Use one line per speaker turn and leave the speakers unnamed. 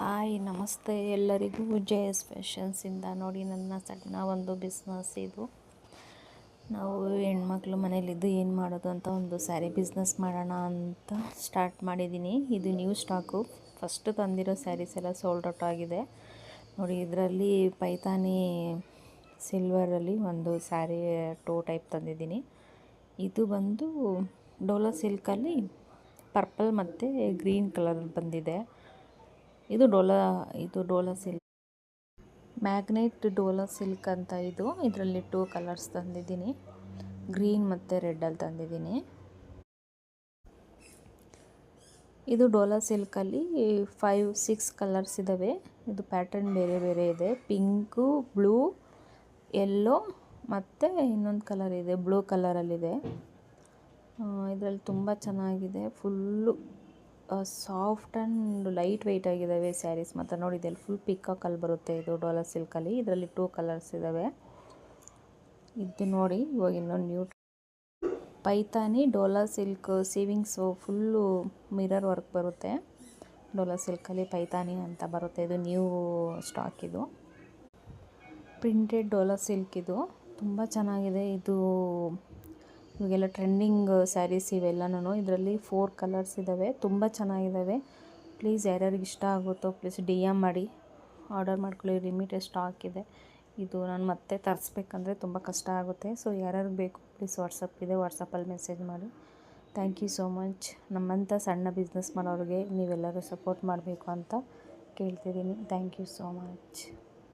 Hi ನಮಸ್ತೆ ಎಲ್ಲರಿಗೂ. ಜೆ.ಎಸ್ ಫ್ಯಾಷನ್ಸಿಂದ ನೋಡಿ ನನ್ನ ಸಣ್ಣ ಒಂದು ಬಿಸ್ನೆಸ್ ಇದು. ನಾವು ಹೆಣ್ಮಕ್ಳು ಮನೇಲಿದ್ದು ಏನು ಮಾಡೋದು ಅಂತ ಒಂದು ಸ್ಯಾರಿ ಬಿಸ್ನೆಸ್ ಮಾಡೋಣ ಅಂತ ಸ್ಟಾರ್ಟ್ ಮಾಡಿದ್ದೀನಿ. ಇದು ನ್ಯೂ ಸ್ಟಾಕು, ಫಸ್ಟ್ ತಂದಿರೋ ಸ್ಯಾರೀಸ್ ಎಲ್ಲ ಸೋಲ್ಡ್ ಔಟ್ ಆಗಿದೆ ನೋಡಿ. ಇದರಲ್ಲಿ ಪೈತಾನಿ ಸಿಲ್ವರಲ್ಲಿ ಒಂದು ಸ್ಯಾರಿ 2 ಟೈಪ್ ತಂದಿದ್ದೀನಿ. ಇದು ಬಂದು ಡೋಲಾ ಸಿಲ್ಕಲ್ಲಿ ಪರ್ಪಲ್ ಮತ್ತು ಗ್ರೀನ್ ಕಲರ್ ಬಂದಿದೆ. ಇದು Dhola silk, magnet Dhola silk ಅಂತ. ಇದರಲ್ಲಿ 2 ಕಲರ್ಸ್ ತಂದಿದ್ದೀನಿ, ಗ್ರೀನ್ ಮತ್ತು ರೆಡ್ಡಲ್ಲಿ ತಂದಿದ್ದೀನಿ. ಇದು ಡೋಲಾ ಸಿಲ್ಕಲ್ಲಿ 5-6 ಕಲರ್ಸ್ ಇದ್ದಾವೆ. ಇದು ಪ್ಯಾಟರ್ನ್ ಬೇರೆ ಬೇರೆ ಇದೆ. ಪಿಂಕು, ಬ್ಲೂ, ಯೆಲ್ಲೋ ಮತ್ತು ಇನ್ನೊಂದು ಕಲರ್ ಇದೆ, ಬ್ಲೂ ಕಲರಲ್ಲಿದೆ. ಇದರಲ್ಲಿ ತುಂಬ ಚೆನ್ನಾಗಿದೆ, full soft and light weight ಆಗಿದ್ದಾವೆ ಸ್ಯಾರೀಸ್. ಮತ್ತು ನೋಡಿ ಇದೆಲ್ಲ ಫುಲ್ ಪಿಕಾಕಲ್ಲಿ ಬರುತ್ತೆ. ಇದು ಡೋಲಾ ಸಿಲ್ಕಲ್ಲಿ ಇದರಲ್ಲಿ 2 ಕಲರ್ಸ್ ಇದ್ದಾವೆ. ಇದು ನೋಡಿ ಇವಾಗ ಇನ್ನೊಂದು ನ್ಯೂ ಪೈತಾನಿ ಡೋಲಾ ಸಿಲ್ಕ್ ಸೀವಿಂಗ್ಸು ಫುಲ್ಲು ಮಿರರ್ ವರ್ಕ್ ಬರುತ್ತೆ. ಡೋಲಾ ಸಿಲ್ಕಲ್ಲಿ ಪೈತಾನಿ ಅಂತ ಬರುತ್ತೆ. ಇದು ನ್ಯೂ ಸ್ಟಾಕ್. ಇದು ಪ್ರಿಂಟೆಡ್ ಡೋಲಾ ಸಿಲ್ಕ್, ಇದು ತುಂಬ ಚೆನ್ನಾಗಿದೆ. ಇದು ಇವಾಗೆಲ್ಲ ಟ್ರೆಂಡಿಂಗ್ ಸ್ಯಾರೀಸ್ ಇವೆಲ್ಲನೂ. ಇದರಲ್ಲಿ 4 ಕಲರ್ಸ್ ಇದ್ದಾವೆ, ತುಂಬ ಚೆನ್ನಾಗಿದ್ದಾವೆ. ಪ್ಲೀಸ್ ಯಾರ್ಯಾರಿಗೆ ಇಷ್ಟ ಆಗುತ್ತೋ ಪ್ಲೀಸ್ DM ಮಾಡಿ ಆರ್ಡರ್ ಮಾಡ್ಕೊಳ್ಳಿ. ಲಿಮಿಟೆಡ್ ಸ್ಟಾಕ್ ಇದೆ. ಇದು ನಾನು ಮತ್ತೆ ತರಿಸ್ಬೇಕಂದ್ರೆ ತುಂಬ ಕಷ್ಟ ಆಗುತ್ತೆ. ಸೊ ಯಾರ್ಯಾರಿಗೆ ಬೇಕು ಪ್ಲೀಸ್ ವಾಟ್ಸಪ್ ಇದೆ, ವಾಟ್ಸಪ್ಪಲ್ಲಿ ಮೆಸೇಜ್ ಮಾಡಿ. Thank you so much. ನಮ್ಮಂಥ ಸಣ್ಣ ಬಿಸ್ನೆಸ್ ಮಾಡೋರಿಗೆ ನೀವೆಲ್ಲರೂ ಸಪೋರ್ಟ್ ಮಾಡಬೇಕು ಅಂತ ಕೇಳ್ತಿದ್ದೀನಿ. Thank you so much.